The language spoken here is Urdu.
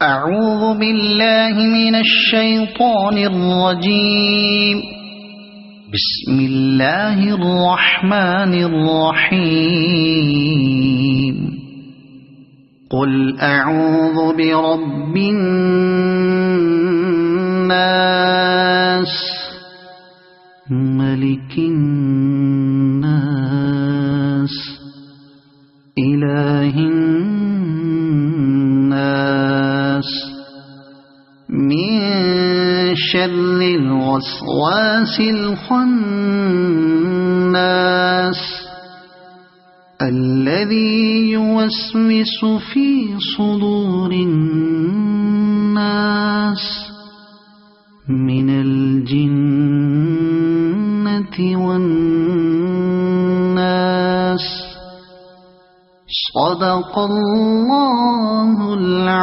أعوذ بالله من الشيطان الرجيم. بسم الله الرحمن الرحيم. قل أعوذ برب الناس ملك الناس إله الناس من شر الوسواس الخناس الذي يوسوس في صدور الناس من الجنة والناس. صدق الله